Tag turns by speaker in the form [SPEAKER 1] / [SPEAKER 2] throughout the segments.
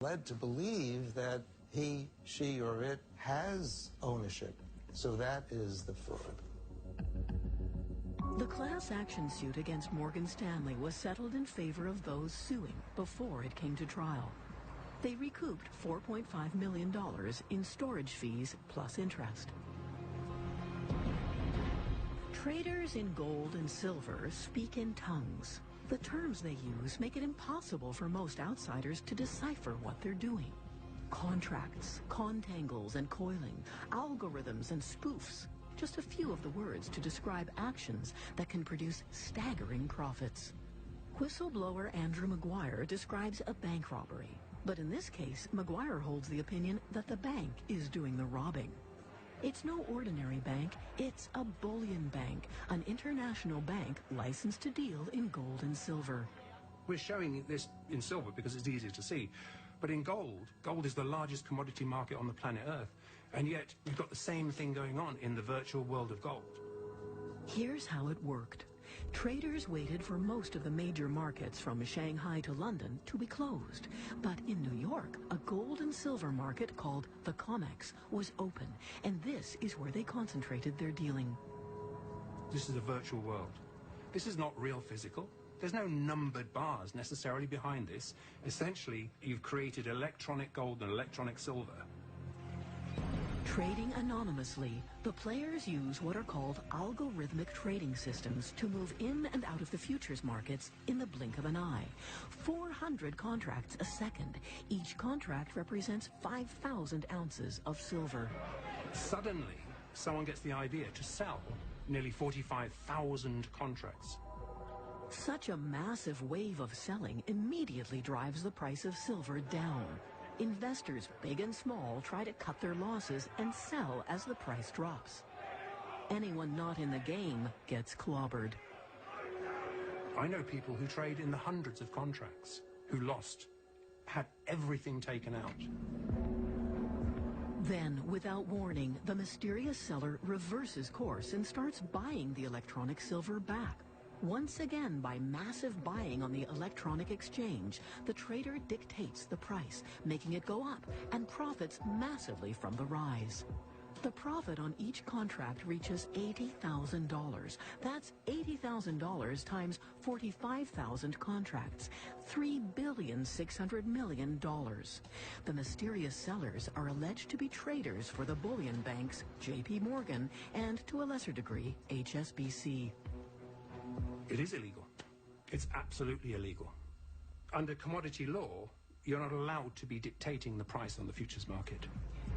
[SPEAKER 1] led to believe that he, she, or it has ownership. So that is the fraud.
[SPEAKER 2] The class action suit against Morgan Stanley was settled in favor of those suing before it came to trial. They recouped $4.5 million in storage fees plus interest. Traders in gold and silver speak in tongues. The terms they use make it impossible for most outsiders to decipher what they're doing. Contracts, contangles and coiling, algorithms and spoofs. Just a few of the words to describe actions that can produce staggering profits. Whistleblower Andrew Maguire describes a bank robbery. But in this case, Maguire holds the opinion that the bank is doing the robbing. It's no ordinary bank, it's a bullion bank, an international bank licensed to deal in gold and silver.
[SPEAKER 3] We're showing this in silver because it's easier to see. But in gold, gold is the largest commodity market on the planet Earth. And yet, we've got the same thing going on in the virtual world of gold.
[SPEAKER 2] Here's how it worked. Traders waited for most of the major markets from Shanghai to London to be closed. But in New York, a gold and silver market called the COMEX was open, and this is where they concentrated their dealing.
[SPEAKER 3] This is a virtual world. This is not real physical. There's no numbered bars necessarily behind this. Essentially, you've created electronic gold and electronic silver.
[SPEAKER 2] Trading anonymously, the players use what are called algorithmic trading systems to move in and out of the futures markets in the blink of an eye. 400 contracts a second. Each contract represents 5,000 ounces of silver.
[SPEAKER 3] Suddenly, someone gets the idea to sell nearly 45,000 contracts.
[SPEAKER 2] Such a massive wave of selling immediately drives the price of silver down. Investors, big and small, try to cut their losses and sell as the price drops. Anyone not in the game gets clobbered.
[SPEAKER 3] I know people who trade in the hundreds of contracts, who lost, had everything taken out.
[SPEAKER 2] Then, without warning, the mysterious seller reverses course and starts buying the electronic silver back. Once again, by massive buying on the electronic exchange, the trader dictates the price, making it go up, and profits massively from the rise. The profit on each contract reaches $80,000. That's $80,000 times 45,000 contracts, $3.6 billion. The mysterious sellers are alleged to be traders for the bullion banks J.P. Morgan and, to a lesser degree, HSBC.
[SPEAKER 3] It is illegal. It's absolutely illegal. Under commodity law, you're not allowed to be dictating the price on the futures market.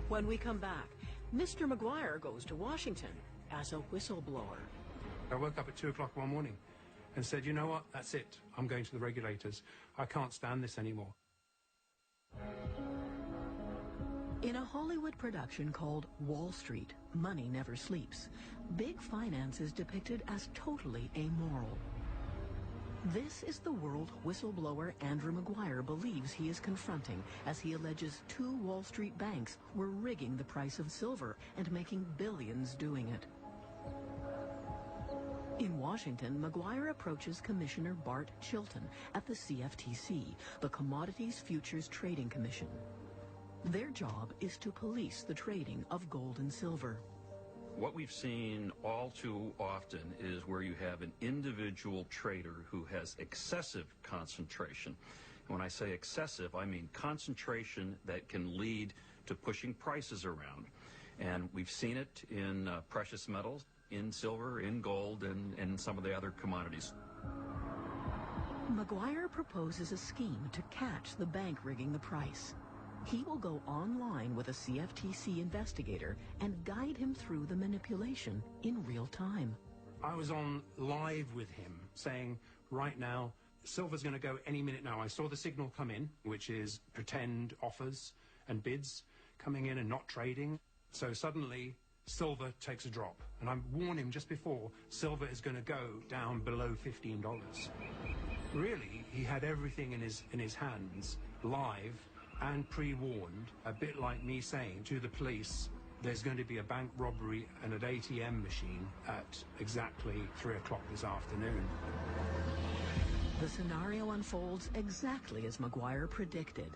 [SPEAKER 2] When we come back, Mr. Maguire goes to Washington as a whistleblower.
[SPEAKER 3] I woke up at 2 o'clock one morning and said, you know what, that's it. I'm going to the regulators. I can't stand this anymore.
[SPEAKER 2] In a Hollywood production called Wall Street, Money Never Sleeps, big finance is depicted as totally amoral. This is the world whistleblower Andrew Maguire believes he is confronting as he alleges 2 Wall Street banks were rigging the price of silver and making billions doing it. In Washington, Maguire approaches Commissioner Bart Chilton at the CFTC, the Commodities Futures Trading Commission. Their job is to police the trading of gold and silver.
[SPEAKER 4] What we've seen all too often is where you have an individual trader who has excessive concentration. And when I say excessive, I mean concentration that can lead to pushing prices around. And we've seen it in precious metals, in silver, in gold, and some of the other commodities.
[SPEAKER 2] Maguire proposes a scheme to catch the bank rigging the price. He will go online with a CFTC investigator and guide him through the manipulation in real time.
[SPEAKER 3] I was on live with him saying, right now, silver's going to go any minute now. I saw the signal come in, which is pretend offers and bids coming in and not trading. So suddenly, silver takes a drop. And I warned him just before, silver is going to go down below $15. Really, he had everything in his hands, live, and pre-warned, a bit like me saying to the police, there's going to be a bank robbery and an ATM machine at exactly 3 o'clock this afternoon.
[SPEAKER 2] The scenario unfolds exactly as Maguire predicted.